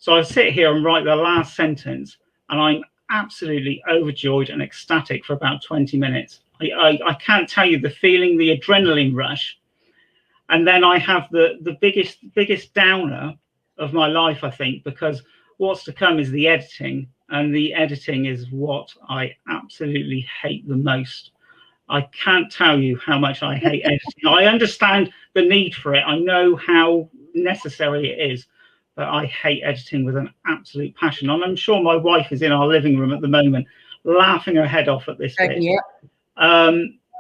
So I sit here and write the last sentence, and I'm absolutely overjoyed and ecstatic for about 20 minutes. I can't tell you the feeling, the adrenaline rush. And then I have the biggest downer of my life, I think, because what's to come is the editing. And the editing is what I absolutely hate the most. I can't tell you how much I hate editing. I understand the need for it. I know how necessary it is, but I hate editing with an absolute passion. And I'm sure my wife is in our living room at the moment, laughing her head off at this bit. Yeah.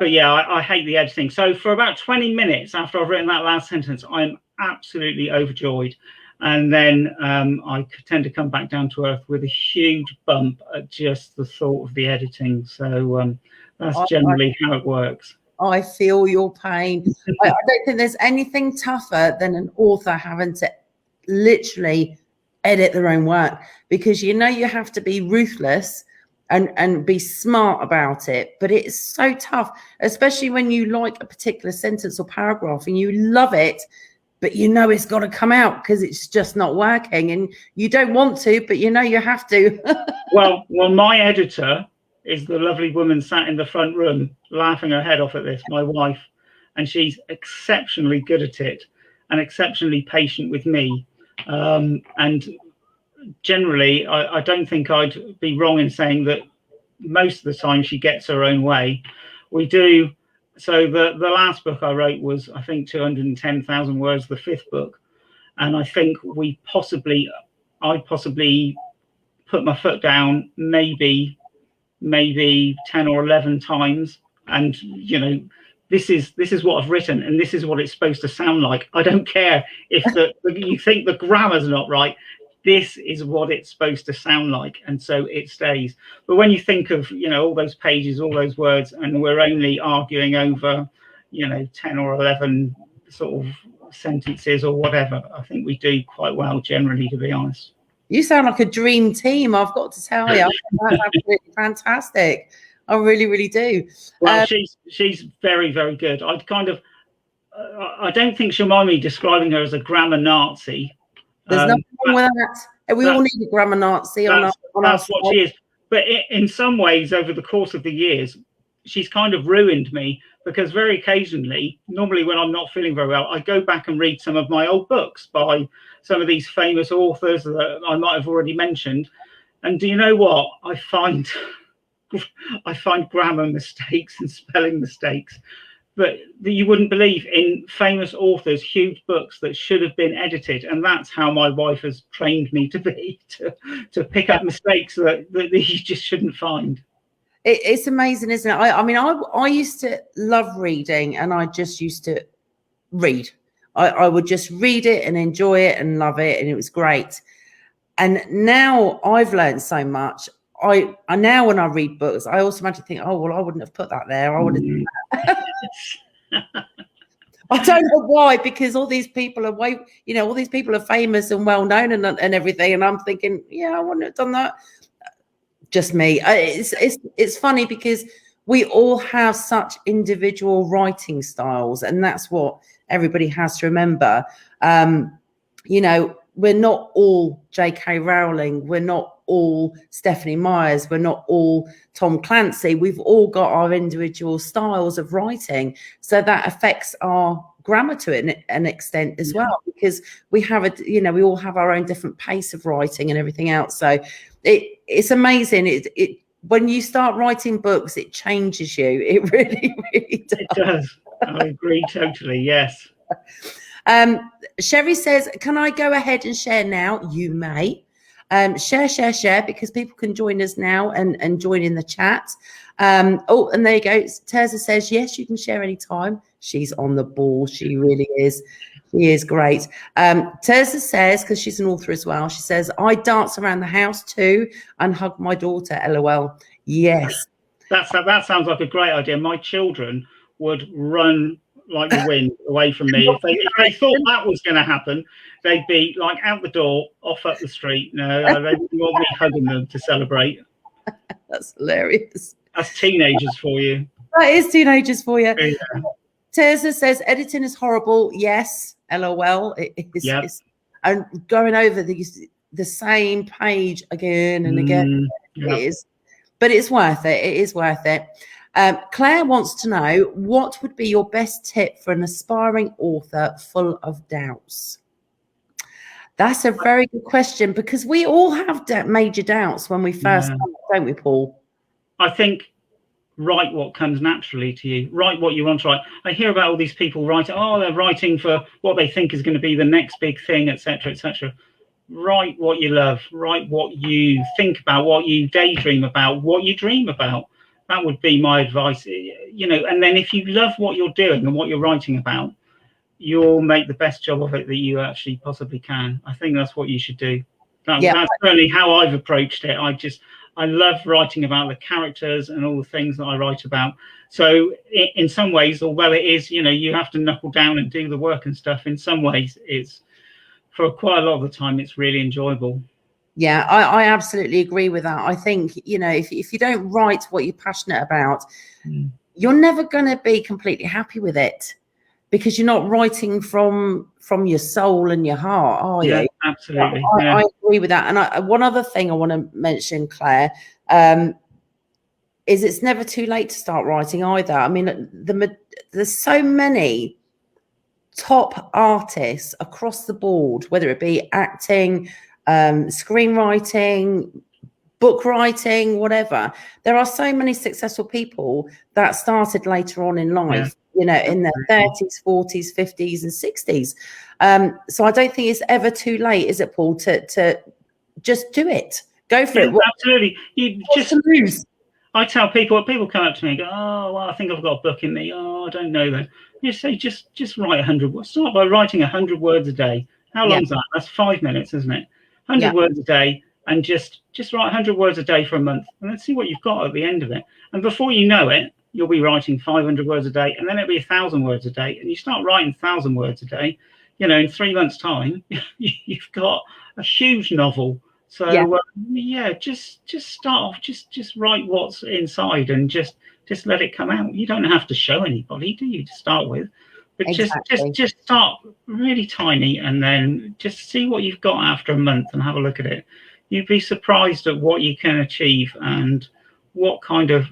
But yeah, I hate the editing. So for about 20 minutes after I've written that last sentence, I'm absolutely overjoyed. And then I tend to come back down to earth with a huge bump at just the thought of the editing. So that's generally how it works. I feel your pain. I don't think there's anything tougher than an author having to literally edit their own work, because you have to be ruthless and be smart about it. But it's so tough, especially when you like a particular sentence or paragraph and you love it, but it's got to come out because it's just not working, and you don't want to, but you have to. well, my editor is the lovely woman sat in the front room laughing her head off at this, my wife, and she's exceptionally good at it and exceptionally patient with me. And generally, I don't think I'd be wrong in saying that most of the time she gets her own way. We do. So the last book I wrote was, I think, 210,000 words, the 5th book. And I think I possibly put my foot down maybe 10 or 11 times. And, this is what I've written, and this is what it's supposed to sound like. I don't care if you think the grammar's not right. This is what it's supposed to sound like, and so it stays. But when you think of all those pages, all those words, and we're only arguing over 10 or 11 sort of sentences or whatever, I think we do quite well generally, to be honest. You sound like a dream team, I've got to tell you. That's absolutely fantastic. I really, really do. Well, she's very, very good. I don't think she'll mind me describing her as a grammar Nazi. There's nothing wrong with that. We all need a grammar Nazi on our That's what she is. But in some ways, over the course of the years, she's kind of ruined me, because very occasionally, normally when I'm not feeling very well, I go back and read some of my old books by some of these famous authors that I might have already mentioned. And do you know what? I find grammar mistakes and spelling mistakes, but you wouldn't believe, in famous authors' huge books that should have been edited. And that's how my wife has trained me to be, to pick up mistakes that you just shouldn't find. It's amazing, isn't it? I mean, I used to love reading, and I just used to read. I would just read it and enjoy it and love it, and it was great. And now I've learned so much. I now, when I read books, I automatically think, oh, well, I wouldn't have put that there. I would have done that. I don't know why, because all these people are all these people are famous and well known and everything. And I'm thinking, yeah, I wouldn't have done that. Just me. It's funny because we all have such individual writing styles, and that's what everybody has to remember. We're not all J.K. Rowling. We're not all Stephanie Myers. We're not all Tom Clancy. We've all got our individual styles of writing. So that affects our grammar to an extent as well, because we have we all have our own different pace of writing and everything else. So it's amazing. It when you start writing books, it changes you. It really, really does. It does. I agree totally. Yes. Sherry says, can I go ahead and share now? You may. Share, because people can join us now and join in the chat. And there you go. Terza says, yes, you can share anytime. She's on the ball. She really is. She is great. Terza says, because she's an author as well, she says, I dance around the house too and hug my daughter, LOL. Yes. That sounds like a great idea. My children would run like the wind away from me. If they thought that was going to happen, they'd be like out the door, off up the street. No, they wouldn't want me hugging them to celebrate. That's hilarious. That's teenagers for you. That is teenagers for you. Yeah. Terza says, editing is horrible. Yes, LOL. It is. Yep. And going over the same page again and again. Yep. It is. But it's worth it. It is worth it. Claire wants to know, what would be your best tip for an aspiring author full of doubts? That's a very good question, because we all have major doubts when we first start, don't we, Paul? I think write what comes naturally to you. Write what you want to write. I hear about all these people writing, they're writing for what they think is going to be the next big thing, etc., etc. Write what you love. Write what you think about, what you daydream about, what you dream about. That would be my advice, and then if you love what you're doing and what you're writing about, you'll make the best job of it that you actually possibly can. I think that's what you should do. That's certainly how I've approached it. I love writing about the characters and all the things that I write about. So in some ways, although it is, you have to knuckle down and do the work and stuff, in some ways it's, for quite a lot of the time, it's really enjoyable. Yeah, I absolutely agree with that. I think, if you don't write what you're passionate about, you're never going to be completely happy with it, because you're not writing from your soul and your heart, are you? Yeah, absolutely. I agree with that. And one other thing I want to mention, Claire, is it's never too late to start writing either. I mean, there's so many top artists across the board, whether it be acting, screenwriting, book writing, whatever. There are so many successful people that started later on in life, in their 30s, 40s, 50s and 60s. So I don't think it's ever too late, is it, Paul, to just do it. Go for it. Absolutely. You just lose. I tell people come up to me and go, I think I've got a book in me. I don't know that. You say, just write 100 words. Start by writing 100 words a day. How long is that? That's 5 minutes, isn't it? 100 words a day, and just write 100 words a day for a month, and let's see what you've got at the end of it. And before you know it, you'll be writing 500 words a day, and then it'll be 1,000 words a day, and you start writing 1,000 words a day. In 3 months' time, you've got a huge novel. So just start off, just write what's inside, and just let it come out. You don't have to show anybody, do you, to start with? But just start really tiny, and then just see what you've got after a month and have a look at it. You'd be surprised at what you can achieve and what kind of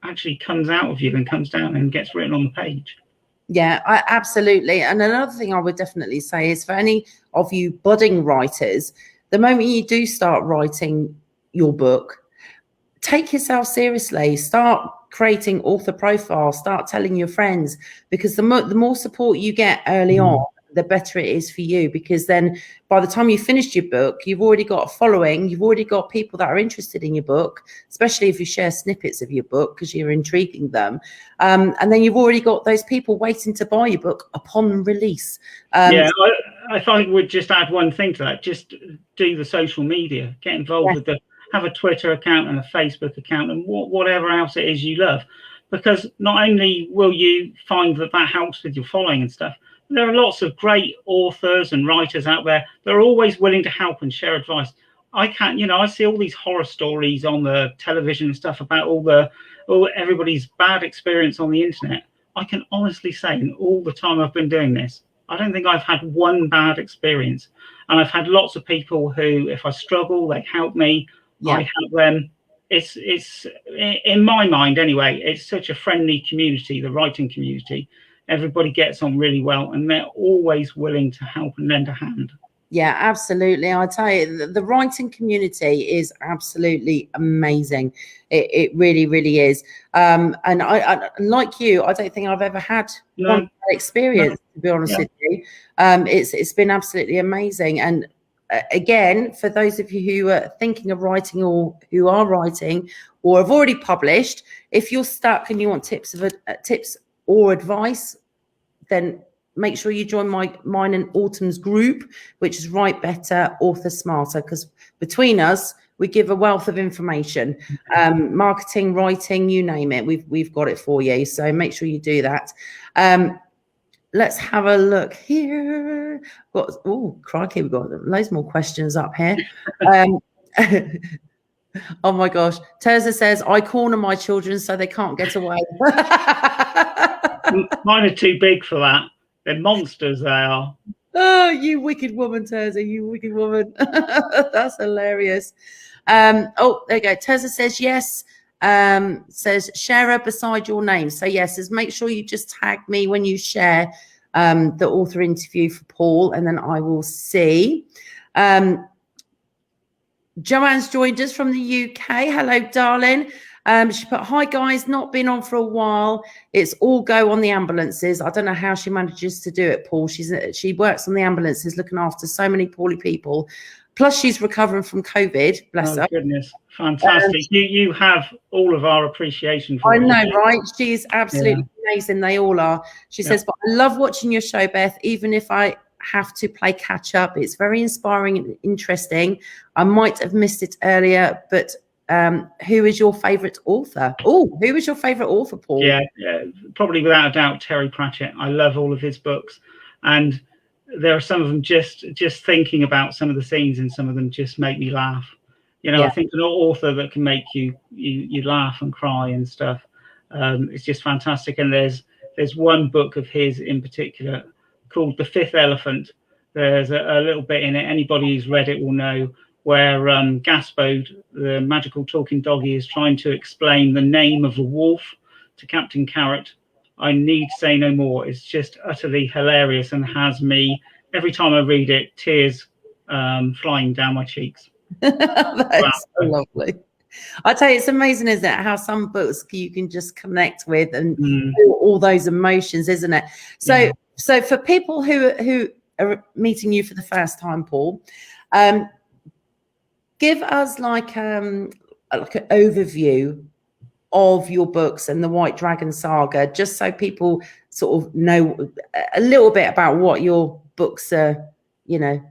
actually comes out of you and comes down and gets written on the page. Yeah, absolutely. And another thing I would definitely say is, for any of you budding writers, the moment you do start writing your book, take yourself seriously. Start creating author profiles. Start telling your friends, because the more support you get early on, the better it is for you, because then by the time you finished your book, you've already got a following, you've already got people that are interested in your book, especially if you share snippets of your book because you're intriguing them, and then you've already got those people waiting to buy your book upon release. If I would just add one thing to that, just do the social media, get involved with have a Twitter account and a Facebook account and whatever else it is you love, because not only will you find that helps with your following and stuff, there are lots of great authors and writers out there that are always willing to help and share advice. I see all these horror stories on the television and stuff about everybody's bad experience on the internet. I can honestly say, in all the time I've been doing this, I don't think I've had one bad experience. And I've had lots of people who, if I struggle, they help me. I help them. It's in my mind anyway, it's such a friendly community, the writing community. Everybody gets on really well, and they're always willing to help and lend a hand. Yeah, absolutely. I tell you, the writing community is absolutely amazing. It really, really is. And I like you, I don't think I've ever had one bad experience, to be honest with you. It's been absolutely amazing. And again, for those of you who are thinking of writing or who are writing or have already published, if you're stuck and you want tips or advice, then make sure you join mine and Autumn's group, which is Write Better, Author Smarter, because between us, we give a wealth of information, marketing, writing, you name it. We've got it for you. So make sure you do that. Let's have a look here. Oh, crikey, we've got loads more questions up here. Oh my gosh. Terza says, I corner my children so they can't get away. Mine are too big for that. They're monsters, they are. Oh, you wicked woman, Terza, you wicked woman. That's hilarious. Oh, there you go. Terza says yes. Says share her beside your name. So yes, says make sure you just tag me when you share the author interview for Paul, and then I will see. Joanne's joined us from the UK. Hello, darling. She put, hi guys, not been on for a while. It's all go on the ambulances. I don't know how she manages to do it, Paul. She works on the ambulances, looking after so many poorly people. Plus she's recovering from COVID. Bless her. Goodness, fantastic. You have all of our appreciation for I know, right? She's absolutely amazing. They all are. She says, but I love watching your show, Beth, even if I have to play catch up. It's very inspiring and interesting. I might have missed it earlier, but who is your favorite author? Oh, who is your favorite author, Paul? Yeah, probably without a doubt, Terry Pratchett. I love all of his books, and there are some of them just thinking about some of the scenes, and some of them just make me laugh. I think an author that can make you laugh and cry and stuff. It's just fantastic. And there's one book of his in particular called The Fifth Elephant. There's a little bit in it, anybody who's read it will know, where Gaspode, the magical talking doggy, is trying to explain the name of a wolf to Captain Carrot. I need say no more. It's just utterly hilarious and has me, every time I read it, tears flying down my cheeks. That's so lovely. I tell you, it's amazing, isn't it, how some books you can just connect with and all those emotions, isn't it? So for people who are meeting you for the first time, Paul, give us like an overview of your books and the White Dragon Saga, just so people sort of know a little bit about what your books are,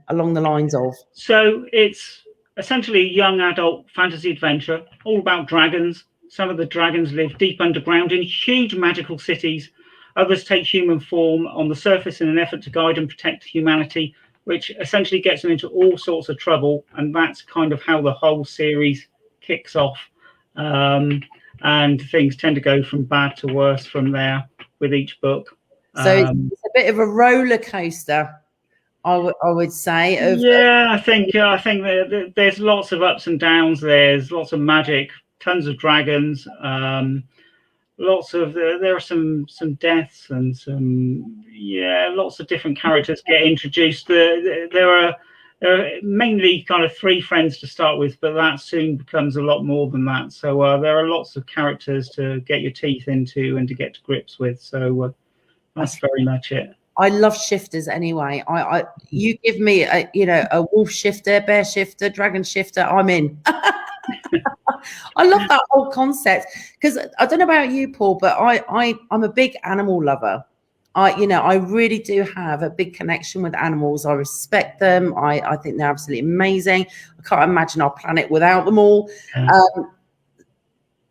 along the lines of. So it's essentially a young adult fantasy adventure, all about dragons. Some of the dragons live deep underground in huge magical cities. Others take human form on the surface in an effort to guide and protect humanity, which essentially gets them into all sorts of trouble. And that's kind of how the whole series kicks off. And things tend to go from bad to worse from there with each book. So it's a bit of a roller coaster, I would say. I think there's lots of ups and downs. There's lots of magic, tons of dragons. There are some deaths and some lots of different characters get introduced. There are there are mainly kind of 3 friends to start with, but that soon becomes a lot more than that. So there are lots of characters to get your teeth into and to get to grips with. So that's very much it. I love shifters anyway. You give me a wolf shifter, bear shifter, dragon shifter, I'm in. I love that whole concept, because I don't know about you, Paul, but I'm a big animal lover. I really do have a big connection with animals. I respect them. I think they're absolutely amazing. I can't imagine our planet without them all.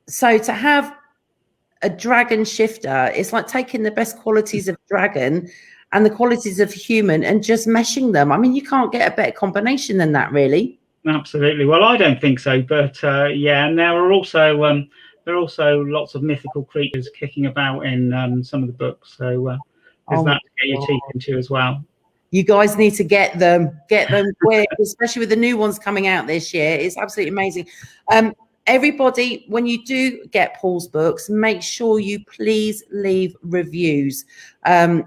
So to have a dragon shifter, it's like taking the best qualities of dragon and the qualities of human and just meshing them. I mean, you can't get a better combination than that, really. Absolutely. Well, I don't think so, but yeah, and there are also lots of mythical creatures kicking about in some of the books. So there's that to get your teeth into as well. You guys need to get them quick, especially with the new ones coming out this year. It's absolutely amazing. Everybody, when you do get Paul's books, make sure you please leave reviews. As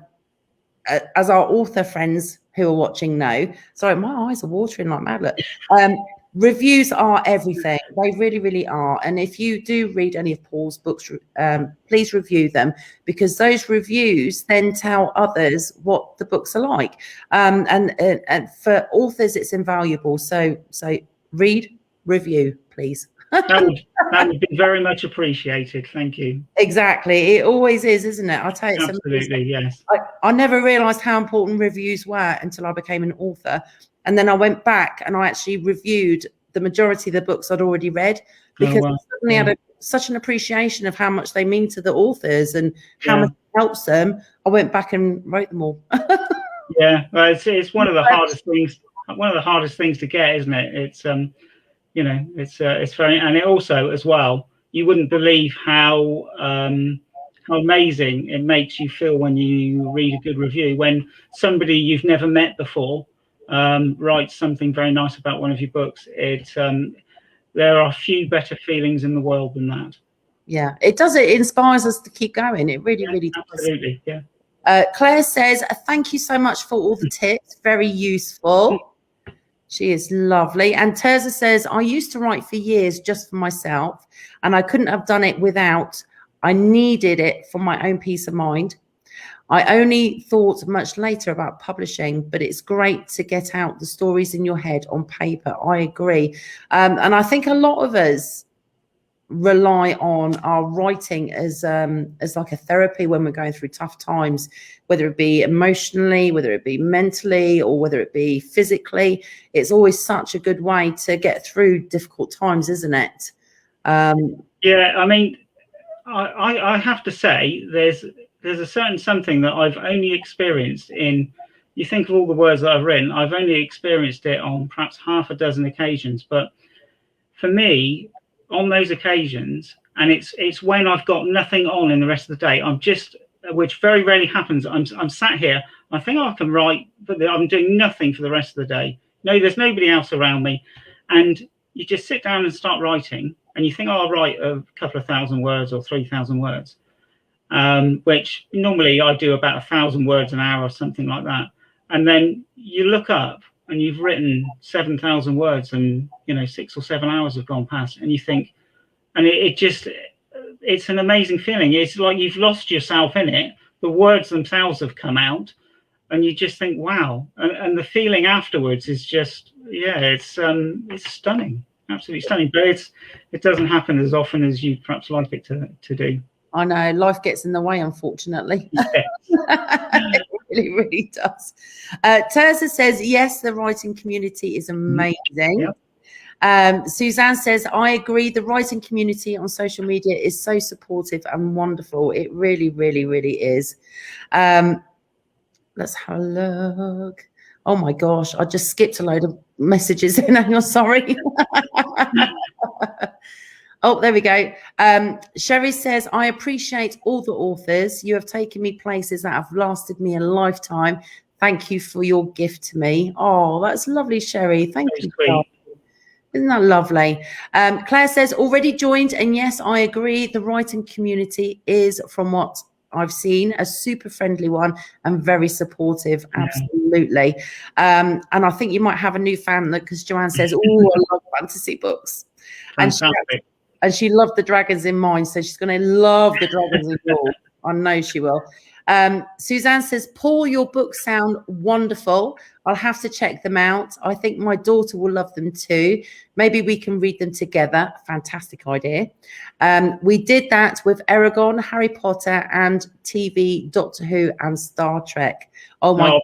our author friends who are watching know, sorry, my eyes are watering like mad. Look. Reviews are everything. They really, really are. And if you do read any of Paul's books, please review them, because those reviews then tell others what the books are like. And for authors, it's invaluable. So read, review, please. That would be very much appreciated. Thank you. Exactly. It always is, isn't it? I'll tell you. Absolutely, yes. I never realised how important reviews were until I became an author. And then I went back and I actually reviewed the majority of the books I'd already read, because I suddenly had such an appreciation of how much they mean to the authors and how much it helps them. I went back and wrote them all. Yeah, well, it's one of the hardest things. One of the hardest things to get, isn't it? It's it's very, and it also as well, you wouldn't believe how amazing it makes you feel when you read a good review, when somebody you've never met before writes something very nice about one of your books. There are few better feelings in the world than that. Yeah, it does. It inspires us to keep going. It really, really does. Absolutely, yeah. Claire says, thank you so much for all the tips. Very useful. She is lovely. And Terza says, I used to write for years just for myself, and I couldn't have done it without. I needed it for my own peace of mind. I only thought much later about publishing, but it's great to get out the stories in your head on paper. I agree. And I think a lot of us rely on our writing as like a therapy when we're going through tough times, whether it be emotionally, whether it be mentally, or whether it be physically. It's always such a good way to get through difficult times, isn't it? Yeah, I mean, I have to say there's a certain something that I've only experienced in, you think of all the words that I've written, I've only experienced it on perhaps half a dozen occasions. But for me, on those occasions, and it's when I've got nothing on in the rest of the day, I'm just, which very rarely happens, I'm sat here, I think I can write, but I'm doing nothing for the rest of the day. No, there's nobody else around me. And you just sit down and start writing, and you think, oh, I'll write a couple of thousand words or 3,000 words, which normally I do about 1,000 words an hour or something like that. And then you look up and you've written 7,000 words, and 6 or 7 hours have gone past, and you think, and it's an amazing feeling. It's like you've lost yourself in it. The words themselves have come out, and you just think, wow. And the feeling afterwards is just, it's stunning, absolutely stunning. But it doesn't happen as often as you perhaps like it to do. I know, life gets in the way, unfortunately. Yes. It really, really does. Terza says, yes, the writing community is amazing. Yep. Suzanne says, I agree. The writing community on social media is so supportive and wonderful. It really, really, really is. Let's have a look. Oh my gosh, I just skipped a load of messages in. I'm sorry. Oh, there we go. Sherry says, I appreciate all the authors. You have taken me places that have lasted me a lifetime. Thank you for your gift to me. Oh, that's lovely, Sherry. Thank you. Isn't that lovely? Claire says, already joined. And yes, I agree. The writing community is, from what I've seen, a super friendly one and very supportive. Absolutely. And I think you might have a new fan because Joanne says, oh, I love fantasy books. Fantastic. And she loved the dragons in mine, so she's going to love the dragons in yours. I know she will. Suzanne says, Paul, your books sound wonderful. I'll have to check them out. I think my daughter will love them too. Maybe we can read them together. Fantastic idea. We did that with Eragon, Harry Potter, and TV, Doctor Who, and Star Trek. Oh my!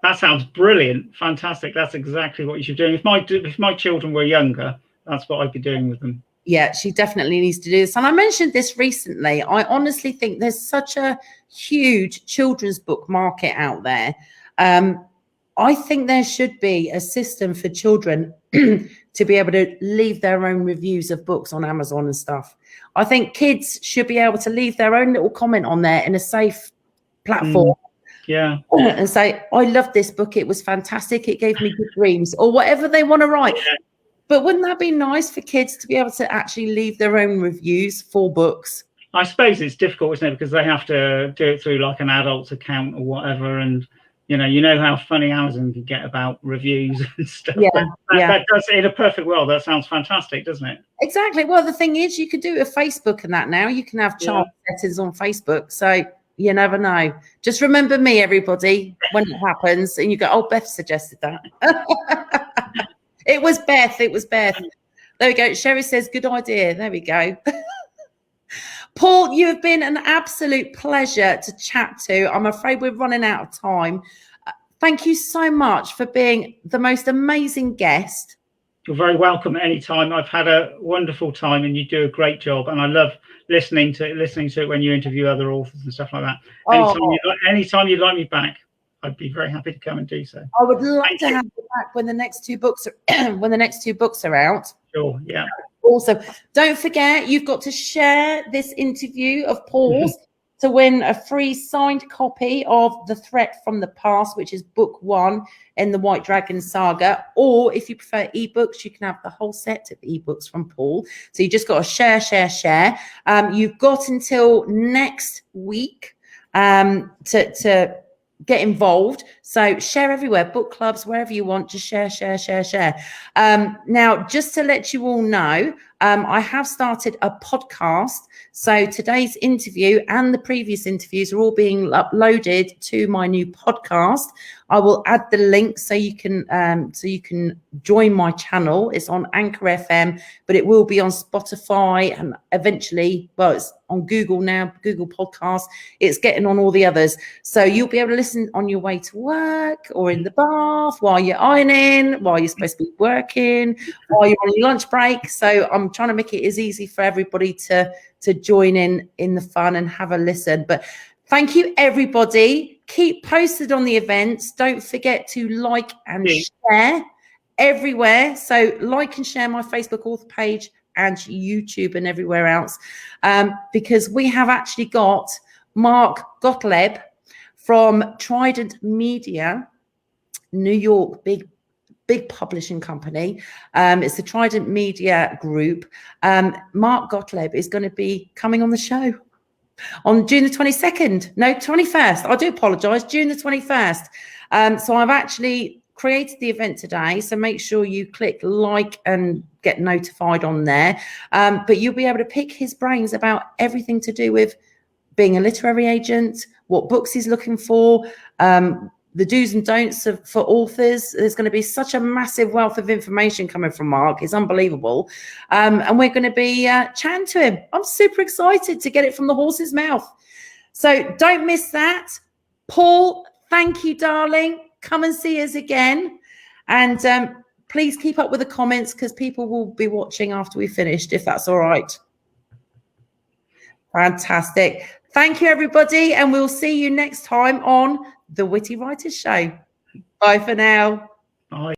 That sounds brilliant. Fantastic. That's exactly what you should do. If my children were younger, that's what I'd be doing with them. Yeah, she definitely needs to do this. And I mentioned this recently. I honestly think there's such a huge children's book market out there. I think there should be a system for children to be able to leave their own reviews of books on Amazon and stuff. I think kids should be able to leave their own little comment on there in a safe platform. Yeah. And say, I loved this book. It was fantastic. It gave me good dreams, or whatever they want to write. Yeah. But wouldn't that be nice for kids to be able to actually leave their own reviews for books? I suppose it's difficult, isn't it? Because they have to do it through like an adult's account or whatever. And, you know how funny Amazon can get about reviews and stuff. Yeah, that does, in a perfect world, that sounds fantastic, doesn't it? Exactly. Well, the thing is, you could do it with Facebook and that now. You can have child settings on Facebook. So you never know. Just remember me, everybody, when it happens. And you go, oh, Beth suggested that. It was Beth. It was Beth. There we go. Sherry says, good idea. There we go. Paul, you have been an absolute pleasure to chat to. I'm afraid we're running out of time. Thank you so much for being the most amazing guest. You're very welcome anytime. I've had a wonderful time and you do a great job. And I love listening to it when you interview other authors and stuff like that. Anytime you'd like me back, I'd be very happy to come and do so. I would love to have you back when the next two books are out. Sure, yeah. Also, don't forget, you've got to share this interview of Paul's to win a free signed copy of The Threat from the Past, which is book 1 in the White Dragon saga. Or if you prefer ebooks, you can have the whole set of ebooks from Paul. So you just got to share. You've got until next week to get involved. So share everywhere, book clubs, wherever you want, just share. Now, just to let you all know, I have started a podcast. So today's interview and the previous interviews are all being uploaded to my new podcast. I will add the link so you can join my channel. It's on Anchor FM, but it will be on Spotify and eventually, well, it's on Google now, Google Podcasts. It's getting on all the others. So you'll be able to listen on your way to work or in the bath, while you're ironing, while you're supposed to be working, while you're on your lunch break. So I'm trying to make it as easy for everybody to join in the fun and have a listen. But thank you, everybody. Keep posted on the events. Don't forget to like and share everywhere. So like and share my Facebook author page and YouTube and everywhere else, because we have actually got Mark Gottlieb from Trident Media, New York, big publishing company. It's the Trident Media Group. Mark Gottlieb is going to be coming on the show on June the 22nd. No, 21st. I do apologize. June the 21st. So I've actually created the event today. So make sure you click like and get notified on there. But you'll be able to pick his brains about everything to do with being a literary agent, what books he's looking for, the do's and don'ts for authors. There's going to be such a massive wealth of information coming from Mark. It's unbelievable. And we're going to be chatting to him. I'm super excited to get it from the horse's mouth. So don't miss that. Paul, thank you, darling. Come and see us again. And please keep up with the comments because people will be watching after we finished, if that's all right. Fantastic. Thank you, everybody. And we'll see you next time on the Witty Writers Show. Bye for now. Bye.